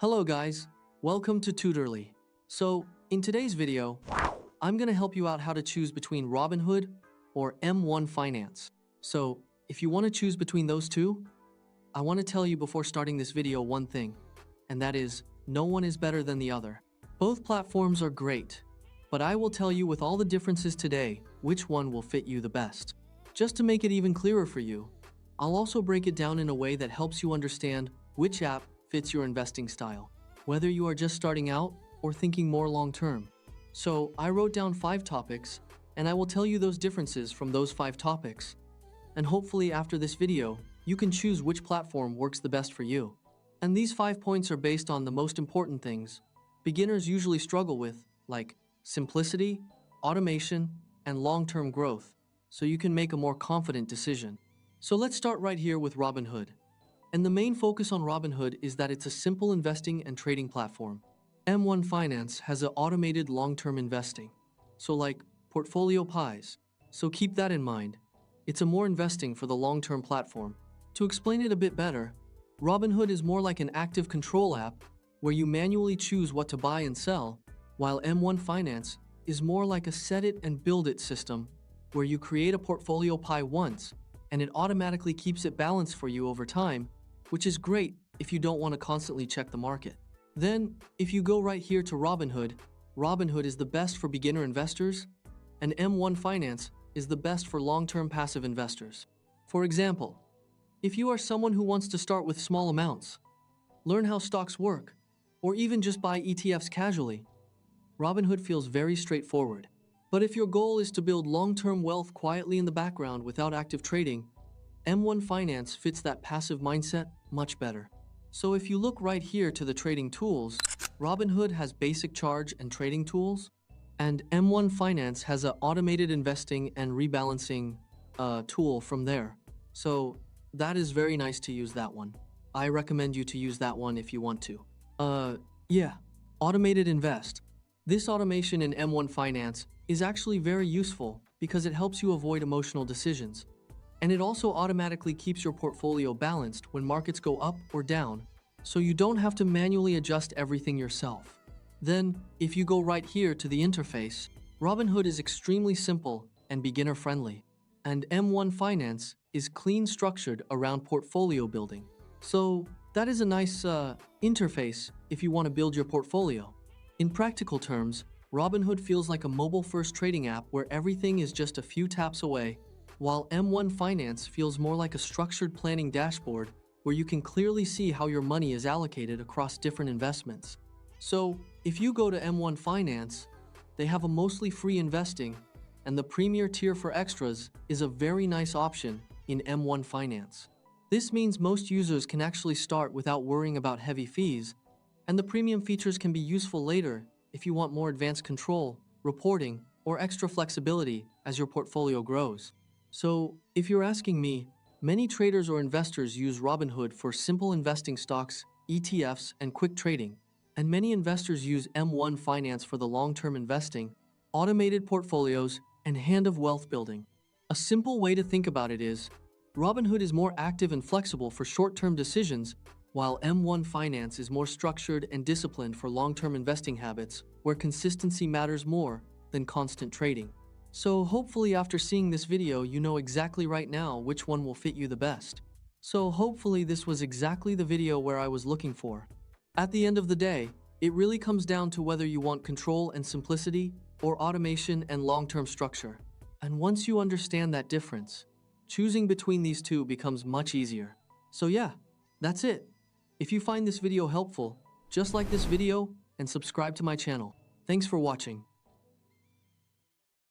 Hello guys, welcome to Tutorly. So, in today's video, I'm gonna help you out how to choose between Robinhood or M1 Finance. So, if you wanna choose between those two, I wanna tell you before starting this video one thing, and that is, no one is better than the other. Both platforms are great, but I will tell you with all the differences today, which one will fit you the best. Just to make it even clearer for you, I'll also break it down in a way that helps you understand which app fits your investing style, whether you are just starting out or thinking more long-term. So I wrote down 5 topics, and I will tell you those differences from those 5 topics. And hopefully after this video, you can choose which platform works the best for you. And these 5 points are based on the most important things beginners usually struggle with, like simplicity, automation, and long-term growth, so you can make a more confident decision. So let's start right here with Robinhood. And the main focus on Robinhood is that it's a simple investing and trading platform. M1 Finance has an automated long-term investing, so like portfolio pies. So keep that in mind. It's a more investing for the long-term platform. To explain it a bit better, Robinhood is more like an active control app where you manually choose what to buy and sell, while M1 Finance is more like a set it and build it system where you create a portfolio pie once and it automatically keeps it balanced for you over time, which is great if you don't want to constantly check the market. Then, if you go right here to Robinhood, Robinhood is the best for beginner investors, and M1 Finance is the best for long-term passive investors. For example, if you are someone who wants to start with small amounts, learn how stocks work, or even just buy ETFs casually, Robinhood feels very straightforward. But if your goal is to build long-term wealth quietly in the background without active trading, M1 Finance fits that passive mindset much better. So if you look right here to the trading tools, Robinhood has basic charge and trading tools, and M1 Finance has an automated investing and rebalancing tool from there. So that is very nice to use that one. I recommend you to use that one if you want to. Automated invest. This automation in M1 Finance is actually very useful because it helps you avoid emotional decisions. And it also automatically keeps your portfolio balanced when markets go up or down, so you don't have to manually adjust everything yourself. Then, if you go right here to the interface, Robinhood is extremely simple and beginner-friendly, and M1 Finance is clean structured around portfolio building. So that is a nice interface if you want to build your portfolio. In practical terms, Robinhood feels like a mobile-first trading app where everything is just a few taps away, while M1 Finance feels more like a structured planning dashboard where you can clearly see how your money is allocated across different investments. So, if you go to M1 Finance, they have a mostly free investing, and the premier tier for extras is a very nice option in M1 Finance. This means most users can actually start without worrying about heavy fees, and the premium features can be useful later if you want more advanced control, reporting, or extra flexibility as your portfolio grows. So, if you're asking me, many traders or investors use Robinhood for simple investing stocks, ETFs, and quick trading, and many investors use M1 Finance for the long-term investing, automated portfolios, and hand-of-wealth building. A simple way to think about it is, Robinhood is more active and flexible for short-term decisions, while M1 Finance is more structured and disciplined for long-term investing habits, where consistency matters more than constant trading. So hopefully after seeing this video, you know exactly right now which one will fit you the best. So hopefully this was exactly the video where I was looking for. At the end of the day, it really comes down to whether you want control and simplicity or automation and long-term structure. And once you understand that difference, choosing between these two becomes much easier. So yeah, that's it. If you find this video helpful, just like this video and subscribe to my channel. Thanks for watching.